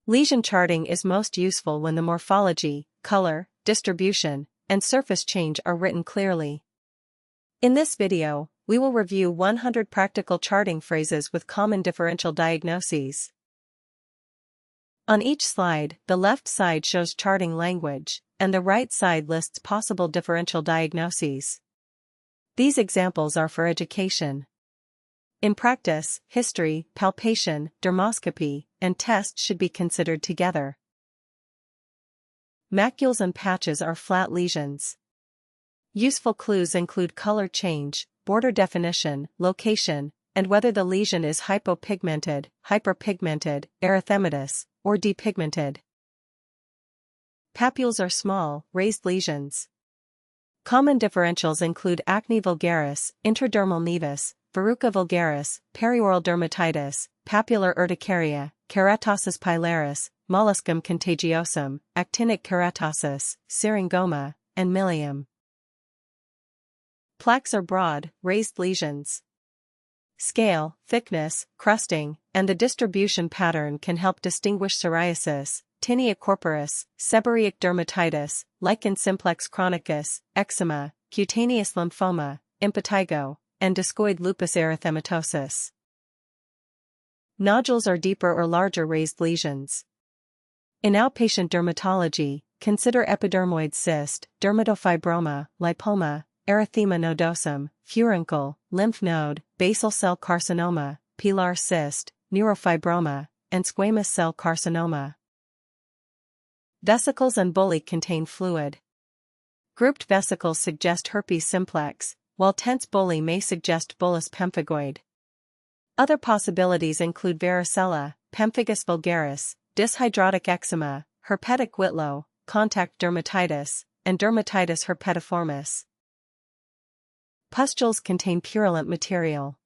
Lesion charting is most useful when the morphology, color, distribution, and surface change are written clearly. In this video, we will review 100 practical charting phrases with common differential diagnoses. On each slide, the left side shows charting language, and the right side lists possible differential diagnoses. These examples are for education. In practice, history, palpation, dermoscopy, and test should be considered together. Macules and patches are flat lesions. Useful clues include color change, border definition, location, and whether the lesion is hypopigmented, hyperpigmented, erythematous, or depigmented. Papules are small, raised lesions. Common differentials include acne vulgaris, intradermal nevus, verruca vulgaris, perioral dermatitis, papular urticaria, keratosis pilaris, molluscum contagiosum, actinic keratosis, syringoma, and milium. Plaques are broad, raised lesions. Scale, thickness, crusting, and the distribution pattern can help distinguish psoriasis, tinea corporis, seborrheic dermatitis, lichen simplex chronicus, eczema, cutaneous lymphoma, impetigo, and discoid lupus erythematosus. Nodules are deeper or larger raised lesions. In outpatient dermatology, consider epidermoid cyst, dermatofibroma, lipoma, erythema nodosum, furuncle, lymph node, basal cell carcinoma, pilar cyst, neurofibroma, and squamous cell carcinoma. Vesicles and bullae contain fluid. Grouped vesicles suggest herpes simplex, while tense bullae may suggest bullous pemphigoid. Other possibilities include varicella, pemphigus vulgaris, dyshydrotic eczema, herpetic whitlow, contact dermatitis, and dermatitis herpetiformis. Pustules contain purulent material.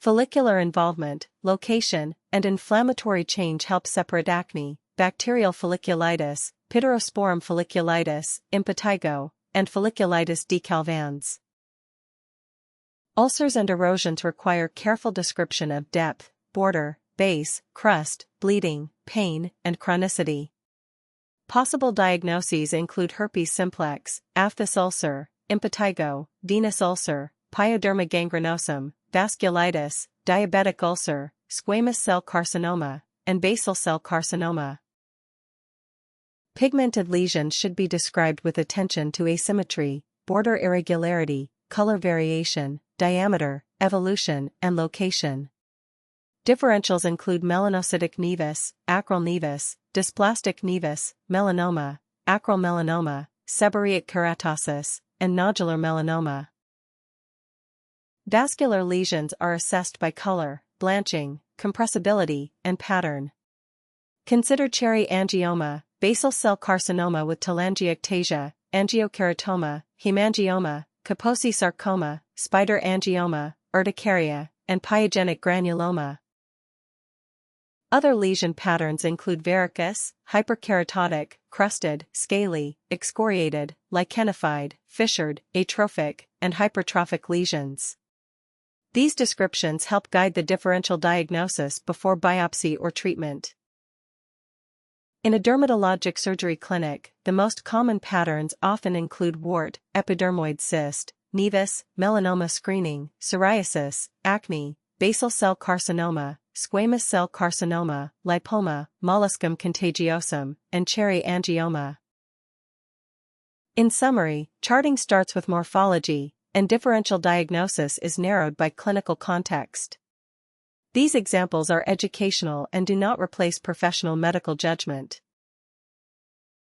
Follicular involvement, location, and inflammatory change help separate acne, bacterial folliculitis, pityrosporum folliculitis, impetigo, and folliculitis decalvans. Ulcers and erosions require careful description of depth, border, base, crust, bleeding, pain, and chronicity. Possible diagnoses include herpes simplex, aphthous ulcer, impetigo, venous ulcer, pyoderma gangrenosum, vasculitis, diabetic ulcer, squamous cell carcinoma, and basal cell carcinoma. Pigmented lesions should be described with attention to asymmetry, border irregularity, color variation, diameter, evolution, and location. Differentials include melanocytic nevus, acral nevus, dysplastic nevus, melanoma, acral melanoma, seborrheic keratosis, and nodular melanoma. Vascular lesions are assessed by color, blanching, compressibility, and pattern. Consider cherry angioma, basal cell carcinoma with telangiectasia, angiokeratoma, hemangioma, Kaposi sarcoma, spider angioma, urticaria, and pyogenic granuloma. Other lesion patterns include verrucous, hyperkeratotic, crusted, scaly, excoriated, lichenified, fissured, atrophic, and hypertrophic lesions. These descriptions help guide the differential diagnosis before biopsy or treatment. In a dermatologic surgery clinic, the most common patterns often include wart, epidermoid cyst, nevus, melanoma screening, psoriasis, acne, basal cell carcinoma, squamous cell carcinoma, lipoma, molluscum contagiosum, and cherry angioma. In summary, charting starts with morphology, and differential diagnosis is narrowed by clinical context. These examples are educational and do not replace professional medical judgment.